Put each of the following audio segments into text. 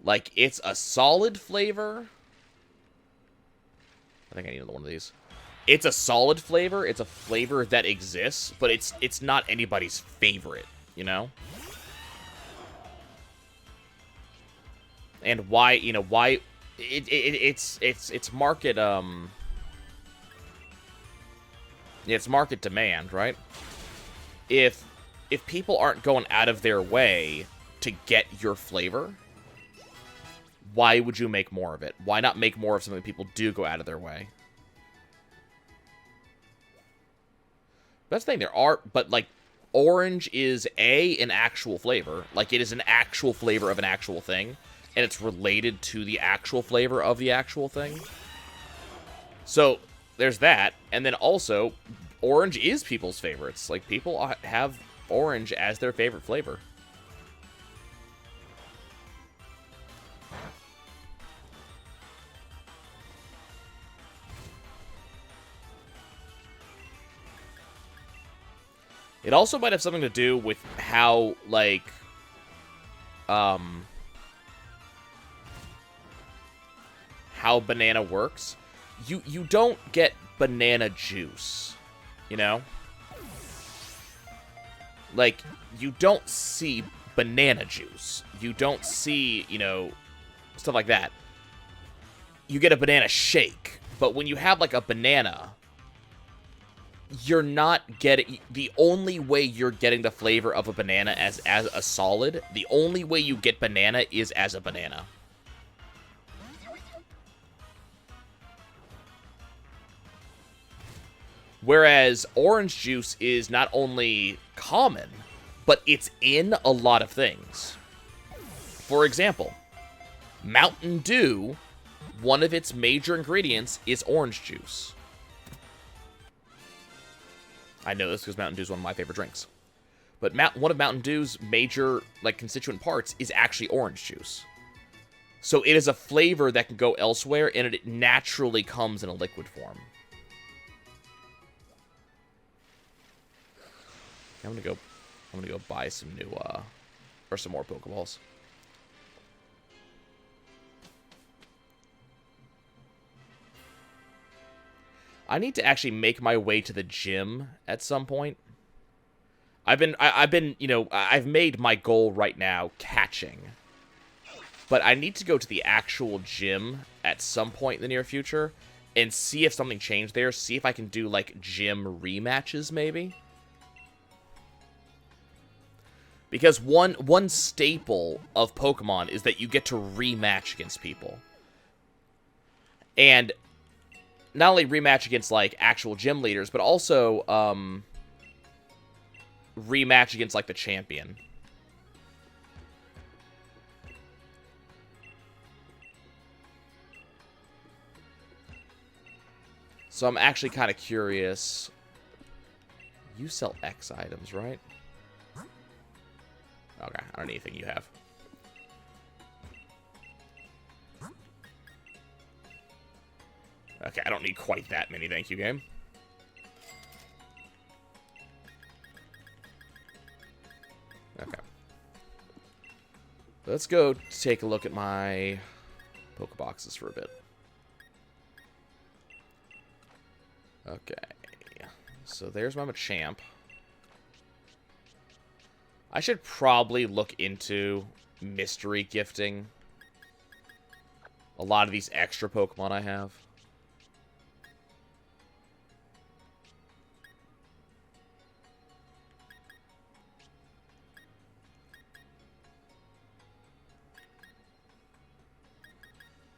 Like, it's a solid flavor. I think I need another one of these. It's a solid flavor. It's a flavor that exists, but it's not anybody's favorite, you know? And why, you know, why it's market it's market demand, right? If people aren't going out of their way to get your flavor, why would you make more of it? Why not make more of something that people do go out of their way? That's the thing, but like, orange is an actual flavor. Like, it is an actual flavor of an actual thing, and it's related to the actual flavor of the actual thing. So, there's that, and then also, orange is people's favorites. Like, people have orange as their favorite flavor. It also might have something to do with how, like, how banana works. You don't get banana juice, you know? Like, you don't see banana juice. You don't see, you know, stuff like that. You get a banana shake, but when you have, like, a banana, you're not getting... The only way you're getting the flavor of a banana as a solid, the only way you get banana is as a banana. Whereas orange juice is not only common, but it's in a lot of things. For example, Mountain Dew, one of its major ingredients is orange juice. I know this because Mountain Dew is one of my favorite drinks. But one of Mountain Dew's major, like, constituent parts is actually orange juice. So it is a flavor that can go elsewhere, and it naturally comes in a liquid form. I'm gonna go buy some new, or some more Pokeballs. I need to actually make my way to the gym at some point. I've been, you know, I've made my goal right now catching. But I need to go to the actual gym at some point in the near future and see if something changed there. See if I can do, like, gym rematches, maybe. Because one staple of Pokemon is that you get to rematch against people. And not only rematch against, like, actual gym leaders, but also, rematch against, like, the champion. So I'm actually kind of curious. You sell X items, right? Okay, I don't need anything you have. Okay, I don't need quite that many, thank you, game. Okay. Let's go take a look at my Pokeboxes for a bit. Okay. So there's my Machamp. I should probably look into mystery gifting a lot of these extra Pokemon I have.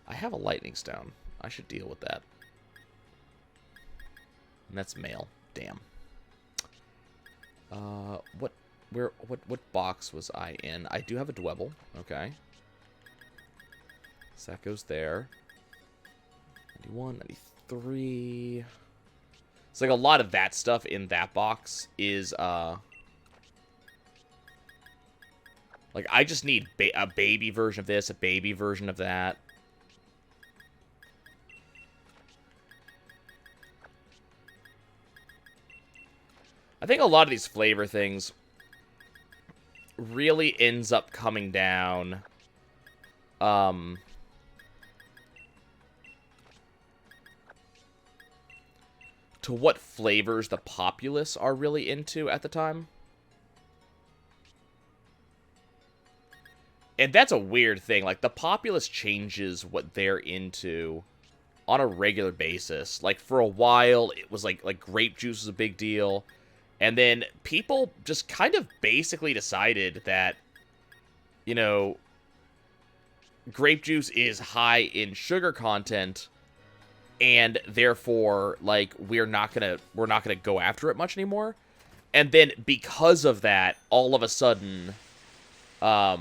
I have a Lightning Stone. I should deal with that. And that's mail. Damn. What box was I in? I do have a Dwebble. Okay. So that goes there. 91, 93. It's like a lot of that stuff in that box is, like, I just need a baby version of this, a baby version of that. I think a lot of these flavor things really ends up coming down to what flavors the populace are really into at the time. And that's a weird thing. Like, the populace changes what they're into on a regular basis. Like, for a while, it was like grape juice was a big deal. And then people just kind of basically decided that, you know, grape juice is high in sugar content, and therefore, like, we're not gonna go after it much anymore. And then because of that, all of a sudden, let's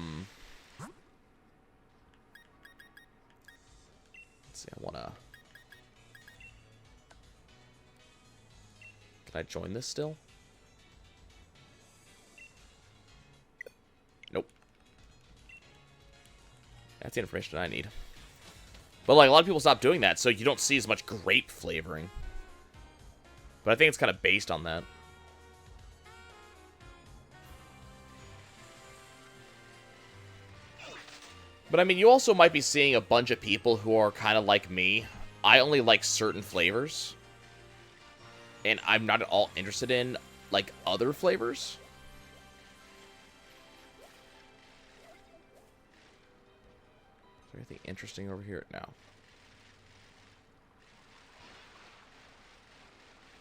see, can I join this still? Nope. That's the information I need. But, like, a lot of people stop doing that, so you don't see as much grape flavoring. But I think it's kind of based on that. But, I mean, you also might be seeing a bunch of people who are kind of like me. I only like certain flavors. And I'm not at all interested in, like, other flavors. Is there anything interesting over here? No.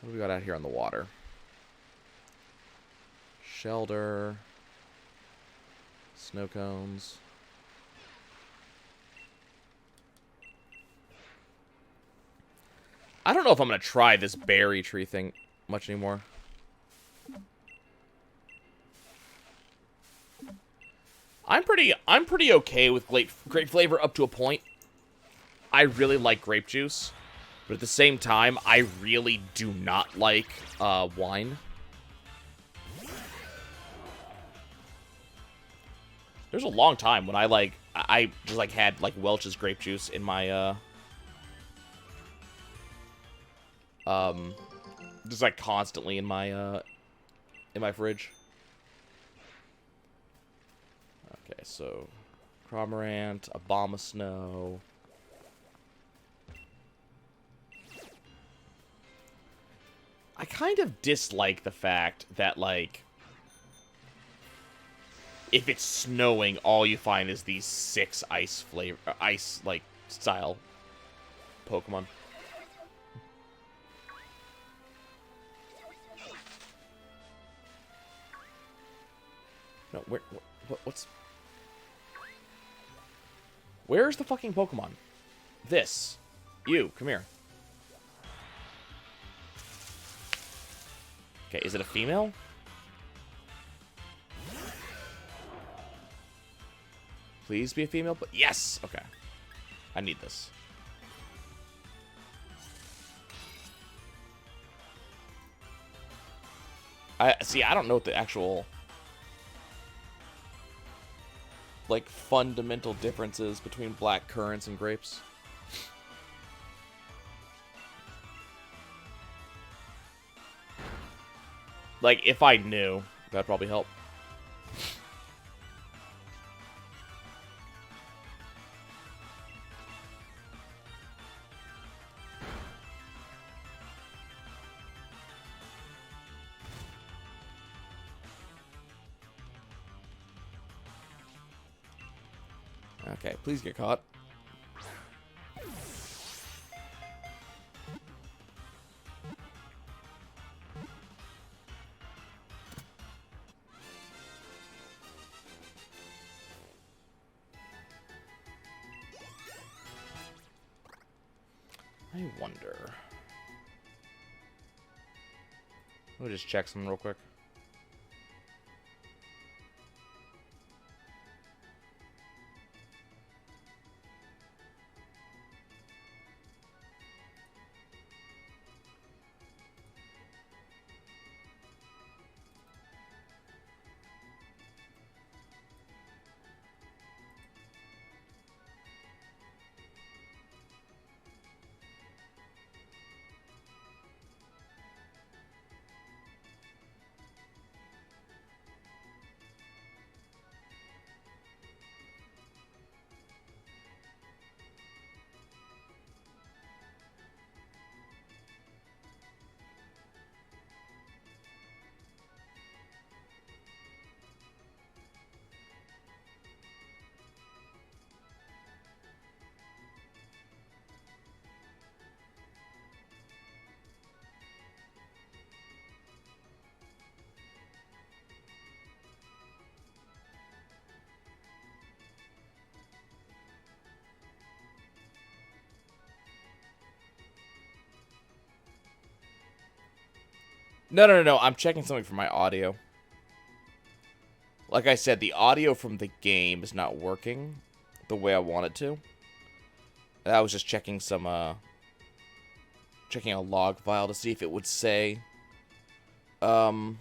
What do we got out here on the water? Shelter. Snow cones. I don't know if I'm going to try this berry tree thing much anymore. I'm pretty okay with grape flavor up to a point. I really like grape juice, but at the same time, I really do not like wine. There's a long time when I just like had like Welch's grape juice in my just like constantly in my fridge. Okay, so Cormorant, Obama Snow. I kind of dislike the fact that, like, if it's snowing, all you find is these 6 ice like style Pokemon. No, where's the fucking Pokemon? This. You, come here. Okay, is it a female? Please be a female, but yes! Okay. I need this. I don't know what the actual, like, fundamental differences between black currants and grapes. Like, if I knew, that'd probably help. Okay, please get caught. I wonder. Let me just check something real quick. No. I'm checking something for my audio. Like I said, the audio from the game is not working the way I want it to. I was just checking checking a log file to see if it would say, it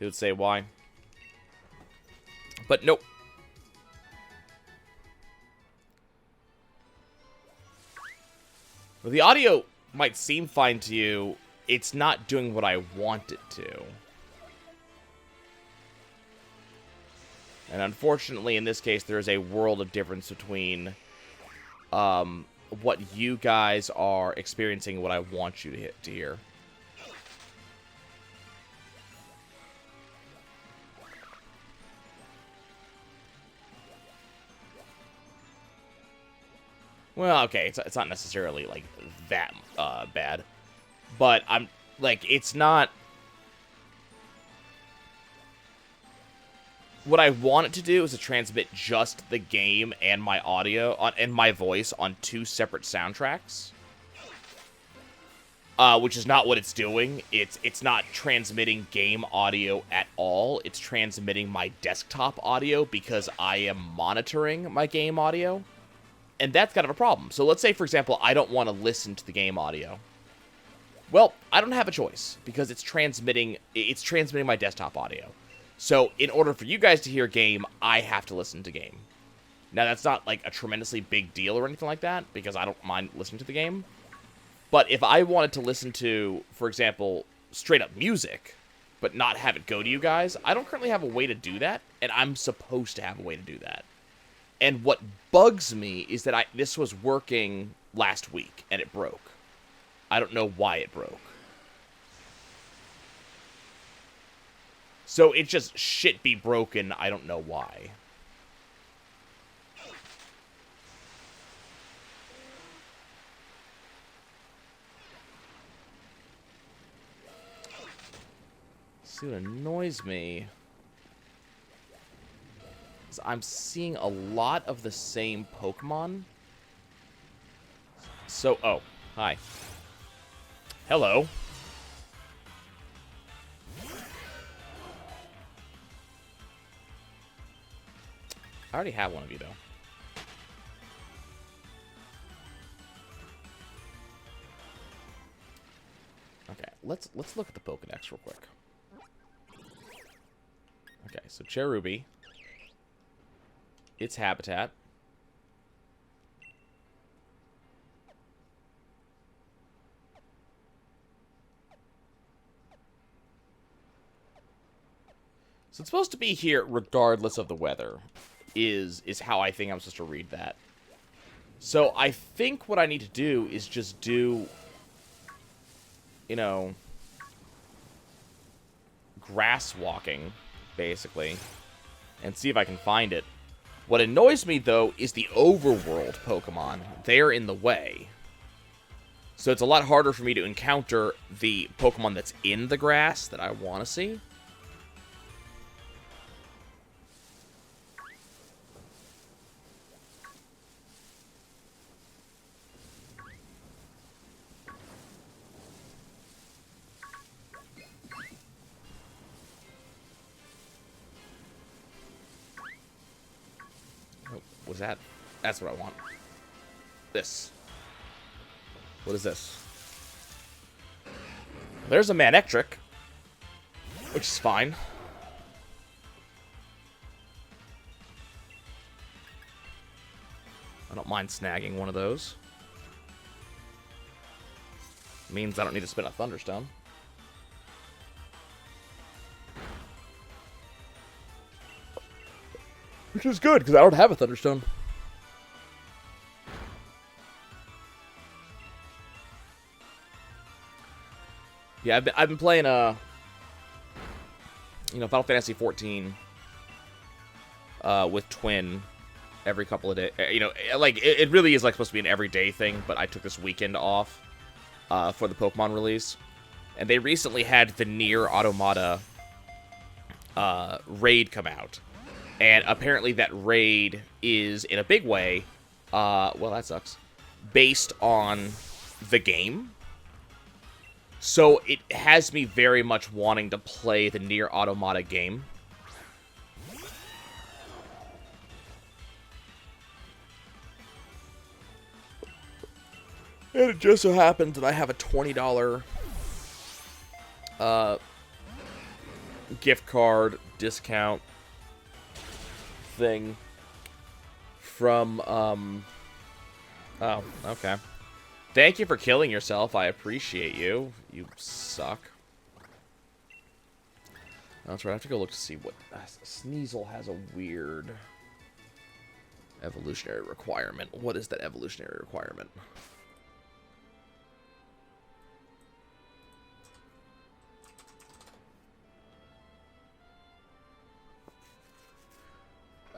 would say why. But nope. Well, the audio might seem fine to you. It's not doing what I want it to. And unfortunately, in this case, there is a world of difference between what you guys are experiencing and what I want you to hear. Well, okay, it's not necessarily, like, that bad. But I'm, like, it's not... What I want it to do is to transmit just the game and my audio and my voice on 2 separate soundtracks. Which is not what it's doing. It's not transmitting game audio at all. It's transmitting my desktop audio because I am monitoring my game audio. And that's kind of a problem. So let's say, for example, I don't want to listen to the game audio. Well, I don't have a choice because it's transmitting my desktop audio. So in order for you guys to hear game, I have to listen to game. Now, that's not like a tremendously big deal or anything like that because I don't mind listening to the game. But if I wanted to listen to, for example, straight up music, but not have it go to you guys, I don't currently have a way to do that, and I'm supposed to have a way to do that. And what bugs me is that this was working last week, and it broke. I don't know why it broke. So it just shit be broken, I don't know why. See, what annoys me is I'm seeing a lot of the same Pokemon. So, oh, hi. Hello. I already have one of you, though. Okay, let's look at the Pokedex real quick. Okay, so Cherubi. Its habitat. So it's supposed to be here regardless of the weather, is how I think I'm supposed to read that. So I think what I need to do is just do, you know, grass walking, basically, and see if I can find it. What annoys me, though, is the overworld Pokemon. They're in the way. So it's a lot harder for me to encounter the Pokemon that's in the grass that I want to see. Was that? That's what I want. This. What is this? There's a Manectric, which is fine. I don't mind snagging one of those. Means I don't need to spin a Thunderstone. Which is good, because I don't have a Thunderstone. Yeah, I've been playing, Final Fantasy 14, with Twin every couple of days. It really is, like, supposed to be an everyday thing, but I took this weekend off, for the Pokemon release. And they recently had the Nier Automata, raid come out. And apparently that raid is, in a big way, well, that sucks, based on the game. So it has me very much wanting to play the Nier Automata game. And it just so happens that I have a $20 gift card discount thing from, oh, okay. Thank you for killing yourself. I appreciate you. You suck. That's right. I have to go look to see what... Sneasel has a weird evolutionary requirement. What is that evolutionary requirement?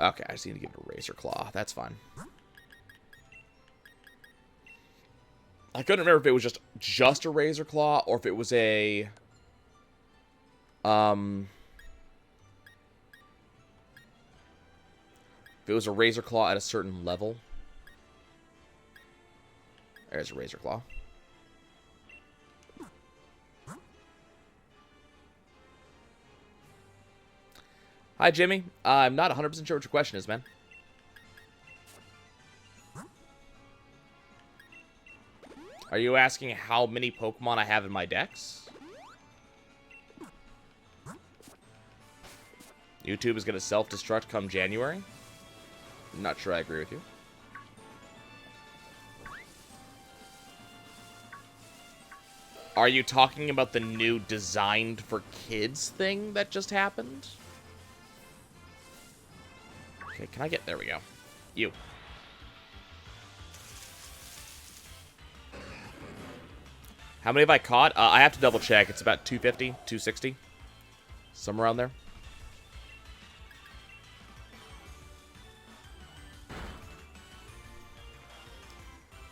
Okay, I just need to give it a Razor Claw. That's fine. I couldn't remember if it was just a Razor Claw or if it was a... If it was a Razor Claw at a certain level. There's a Razor Claw. Hi, Jimmy. I'm not 100% sure what your question is, man. Are you asking how many Pokemon I have in my decks? YouTube is going to self-destruct come January? I'm not sure I agree with you. Are you talking about the new designed for kids thing that just happened? Okay, can I get... There we go. You. How many have I caught? I have to double check. It's about 250, 260. Somewhere around there.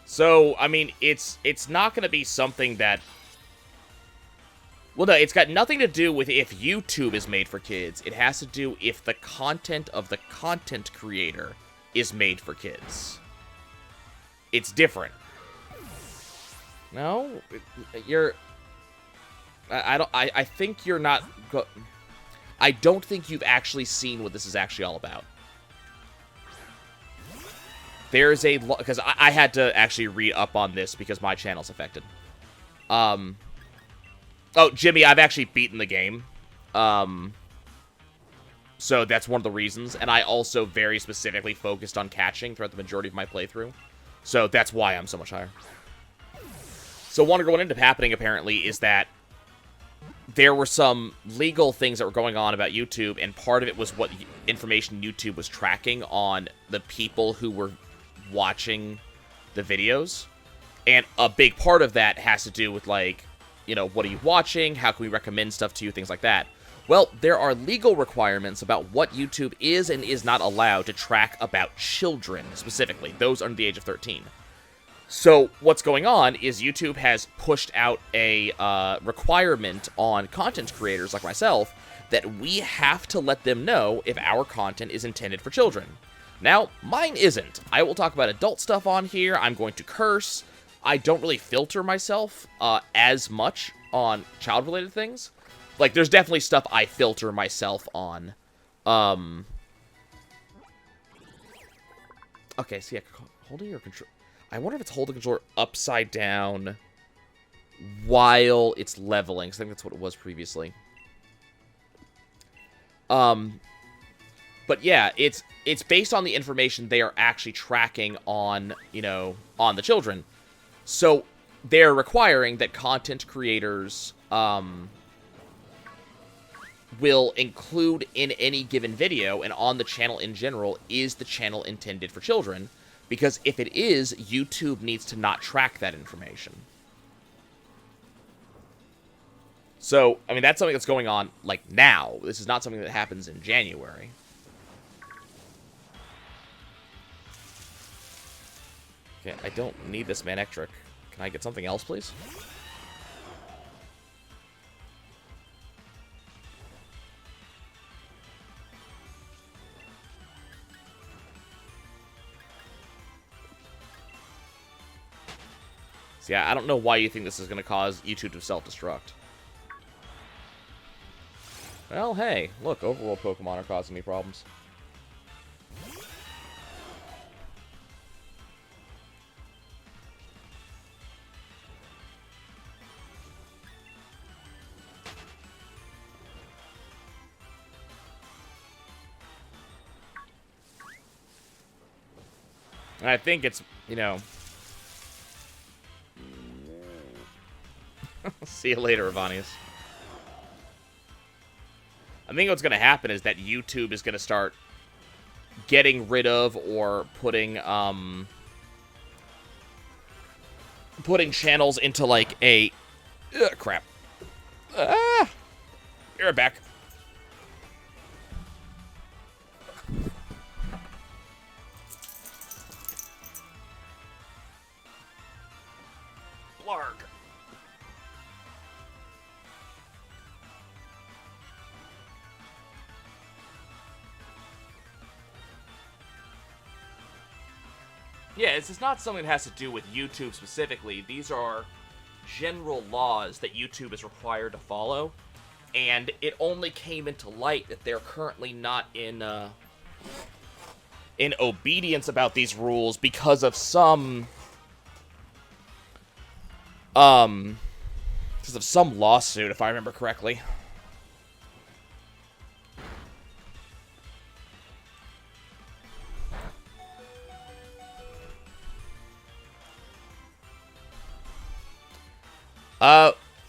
So, I mean, it's not going to be something that... Well, no, it's got nothing to do with if YouTube is made for kids. It has to do if the content of the content creator is made for kids. It's different. No? You're... I think you're not... I don't think you've actually seen what this is actually all about. There's a... Because I had to actually read up on this because my channel's affected. Oh, Jimmy, I've actually beaten the game. So that's one of the reasons. And I also very specifically focused on catching throughout the majority of my playthrough. So that's why I'm so much higher. So what ended up happening, apparently, is that there were some legal things that were going on about YouTube, and part of it was what information YouTube was tracking on the people who were watching the videos. And a big part of that has to do with, like, you know, what are you watching? How can we recommend stuff to you? Things like that. Well, there are legal requirements about what YouTube is and is not allowed to track about children, specifically, those under the age of 13. So what's going on is YouTube has pushed out a requirement on content creators like myself that we have to let them know if our content is intended for children. Now, mine isn't. I will talk about adult stuff on here. I'm going to curse. I don't really filter myself as much on child-related things. Like, there's definitely stuff I filter myself on. Okay, so yeah, holding your control... I wonder if it's holding the controller upside down while it's leveling. 'Cause I think that's what it was previously. But yeah, it's based on the information they are actually tracking on, you know, on the children. So they're requiring that content creators will include in any given video and on the channel in general, is the channel intended for children? Because if it is, YouTube needs to not track that information. So, I mean, that's something that's going on, like, now. This is not something that happens in January. Okay, I don't need this Manectric. Can I get something else, please? So yeah, I don't know why you think this is going to cause YouTube to self-destruct. Well, hey, look, overworld Pokemon are causing me problems. And I think it's, you know... See you later, Evanius. I think what's going to happen is that YouTube is going to start getting rid of or putting channels into, like, a... crap. You're back. Blarg. Yeah, this is not something that has to do with YouTube specifically. These are general laws that YouTube is required to follow. And it only came into light that they're currently not in obedience about these rules because of some lawsuit, if I remember correctly.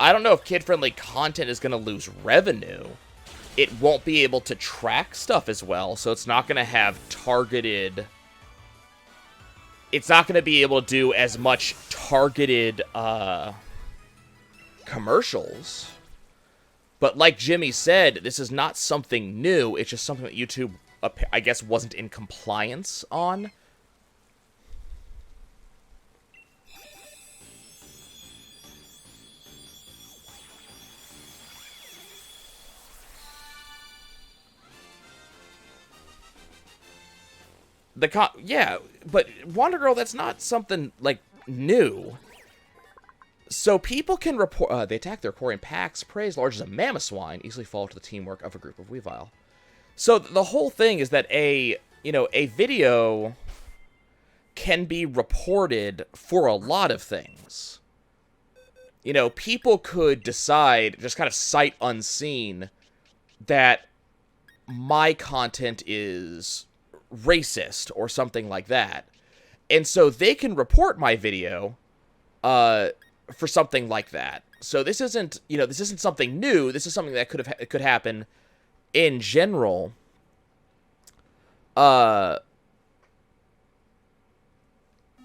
I don't know if kid-friendly content is going to lose revenue. It won't be able to track stuff as well, so it's not going to have targeted... It's not going to be able to do as much targeted, commercials. But like Jimmy said, this is not something new. It's just something that YouTube, I guess, wasn't in compliance on. Yeah, but Wonder Girl, that's not something, like, new. So people can report, they attack their quarry in packs, prey as large as a mammoth swine, easily fall to the teamwork of a group of Weavile. So the whole thing is that a video can be reported for a lot of things. You know, people could decide, just kind of sight unseen, that my content is racist or something like that. And so they can report my video for something like that. So this isn't, this isn't something new. This is something that could happen in general.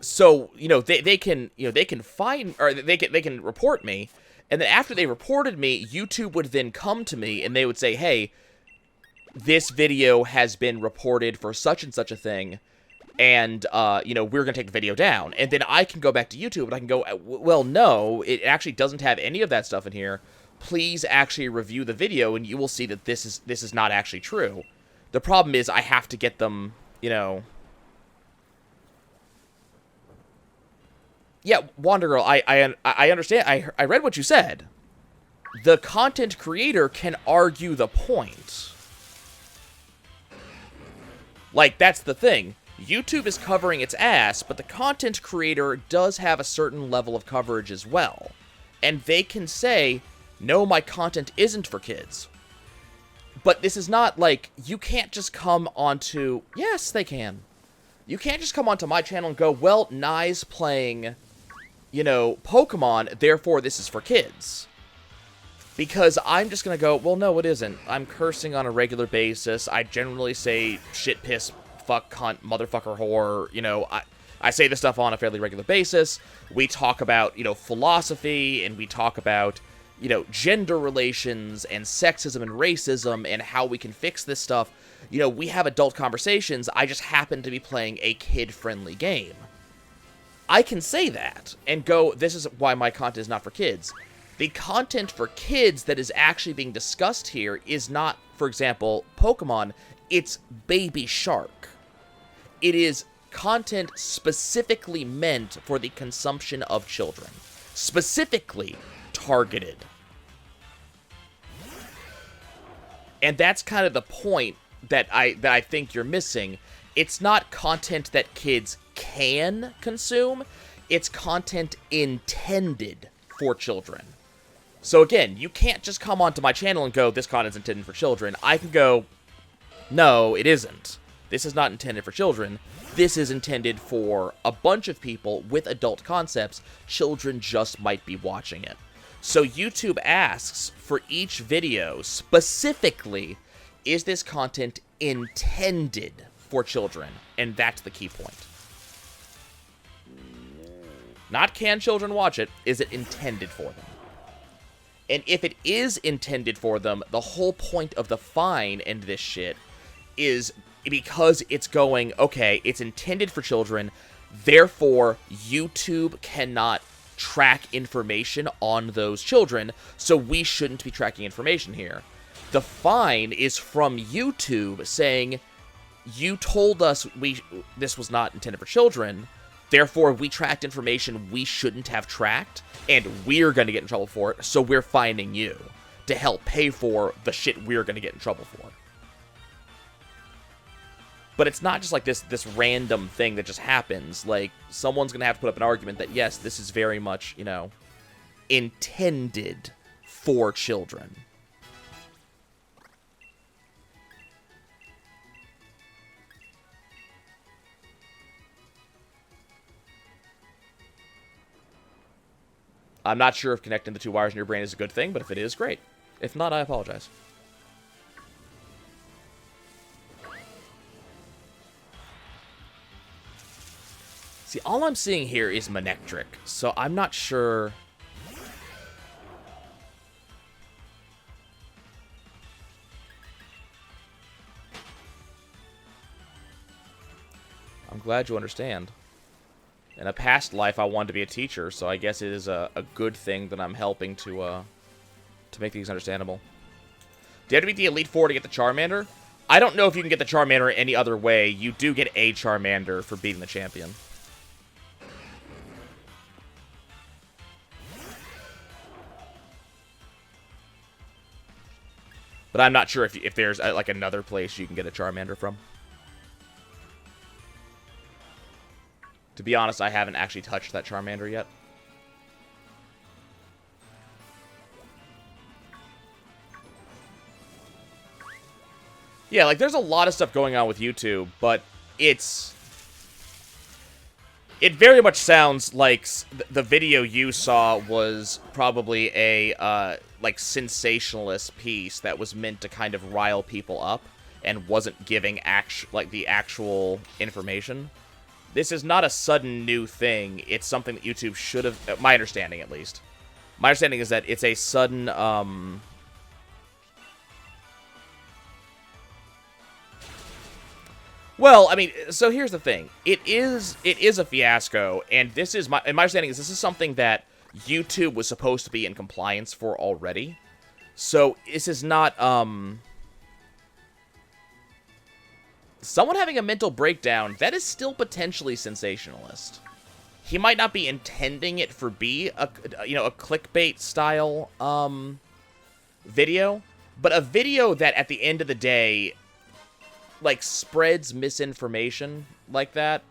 So, they can find, or they can report me, and then after they reported me, YouTube would then come to me and they would say, hey, this video has been reported for such and such a thing, and, we're going to take the video down. And then I can go back to YouTube and I can go, well, no, it actually doesn't have any of that stuff in here. Please actually review the video and you will see that this is not actually true. The problem is I have to get them, Yeah, Wander Girl, I understand. I read what you said. The content creator can argue the point. Like, that's the thing. YouTube is covering its ass, but the content creator does have a certain level of coverage as well. And they can say, no, my content isn't for kids. But this is not like, you can't just come onto... Yes, they can. You can't just come onto my channel and go, well, Nye's playing, Pokemon, therefore this is for kids. Because I'm just gonna go, well, no, it isn't. I'm cursing on a regular basis. I generally say shit, piss, fuck, cunt, motherfucker, whore. I say this stuff on a fairly regular basis. We talk about, philosophy, and we talk about, gender relations, and sexism and racism, and how we can fix this stuff. We have adult conversations. I just happen to be playing a kid-friendly game. I can say that, and go, this is why my content is not for kids. The content for kids that is actually being discussed here is not, for example, Pokemon. It's Baby Shark. It is content specifically meant for the consumption of children. Specifically targeted. And that's kind of the point that I think you're missing. It's not content that kids can consume. It's content intended for children. So again, you can't just come onto my channel and go, this content's intended for children. I can go, no, it isn't. This is not intended for children. This is intended for a bunch of people with adult concepts. Children just might be watching it. So YouTube asks for each video specifically, is this content intended for children? And that's the key point. Not can children watch it, is it intended for them? And if it is intended for them, the whole point of the fine and this shit is because it's going, okay, it's intended for children, therefore YouTube cannot track information on those children, so we shouldn't be tracking information here. The fine is from YouTube saying, you told us this was not intended for children, therefore we tracked information we shouldn't have tracked, and we're going to get in trouble for it, so we're fining you to help pay for the shit we're going to get in trouble for. But it's not just like this random thing that just happens. Like, someone's going to have to put up an argument that, yes, this is very much, you know, intended for children. I'm not sure if connecting the two wires in your brain is a good thing, but if it is, great. If not, I apologize. See, all I'm seeing here is Manectric, so I'm not sure. I'm glad you understand. In a past life, I wanted to be a teacher, so I guess it is a good thing that I'm helping to make these understandable. Do you have to beat the Elite Four to get the Charmander? I don't know if you can get the Charmander any other way. You do get a Charmander for beating the champion. But I'm not sure if there's like another place you can get a Charmander from. To be honest, I haven't actually touched that Charmander yet. Yeah, like there's a lot of stuff going on with YouTube, but it very much sounds like the video you saw was probably a like sensationalist piece that was meant to kind of rile people up and wasn't giving the actual information. This is not a sudden new thing. It's something that YouTube should have, my understanding at least. My understanding is that it's a sudden well, I mean, so here's the thing. It is a fiasco, and this is my understanding is this is something that YouTube was supposed to be in compliance for already. So this is not someone having a mental breakdown, that is still potentially sensationalist. He might not be intending it for a clickbait style video, but a video that at the end of the day like spreads misinformation like that,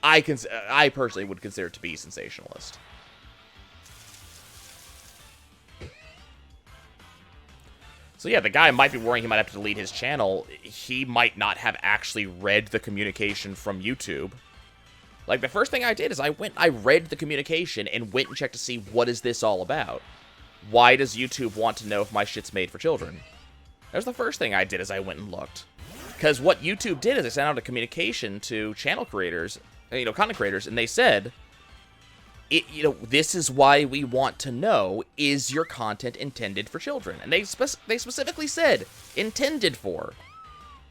I personally would consider it to be sensationalist. So yeah, the guy might be worrying he might have to delete his channel. He might not have actually read the communication from YouTube. Like, the first thing I did is I read the communication and went and checked to see what is this all about. Why does YouTube want to know if my shit's made for children? That was the first thing I did is I went and looked. Because what YouTube did is they sent out a communication to channel creators, content creators, and they said, this is why we want to know, is your content intended for children? And they specifically said, intended for.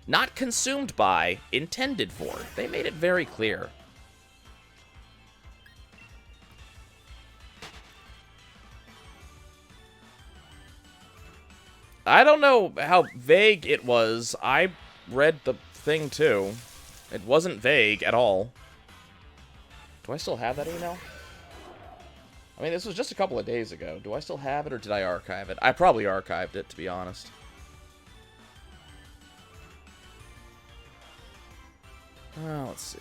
Not consumed by, intended for. They made it very clear. I don't know how vague it was. I read the thing too. It wasn't vague at all. Do I still have that email? I mean, this was just a couple of days ago. Do I still have it, or did I archive it? I probably archived it, to be honest. Let's see.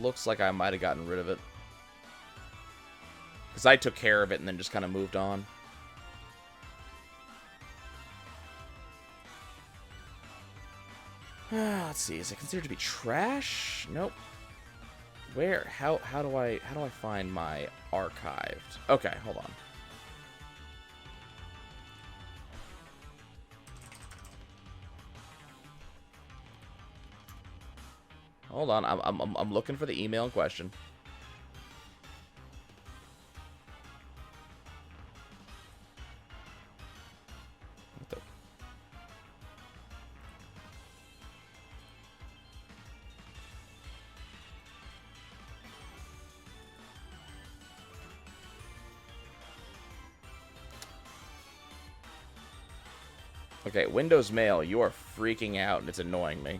Looks like I might have gotten rid of it. Because I took care of it and then just kind of moved on. Let's see. Is it considered to be trash? Nope. Where? How do I find my archived? Okay, hold on. Hold on. I'm looking for the email in question. What the? Okay, Windows Mail, you are freaking out and it's annoying me.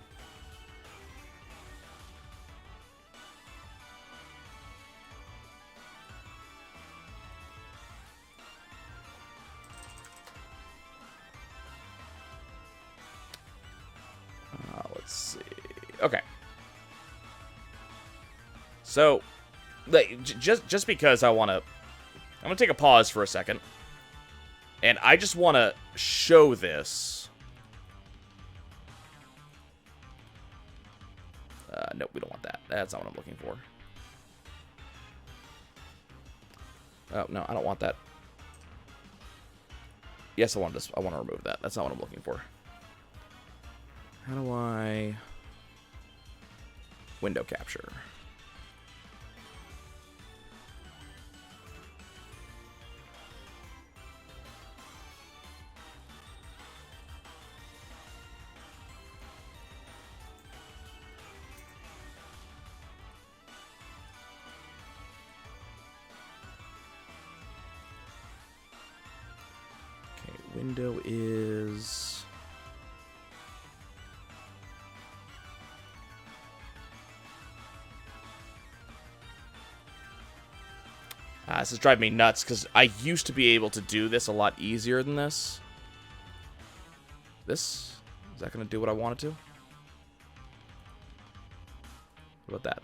Let's see. Okay. So, like, just because I'm gonna take a pause for a second. And I just want to show this. Nope, we don't want that. That's not what I'm looking for. Oh, no, I don't want that. Yes, I want to remove that. That's not what I'm looking for. How do I... Window capture. Window is... this is driving me nuts, because I used to be able to do this a lot easier than this. Is that going to do what I want it to? What about that?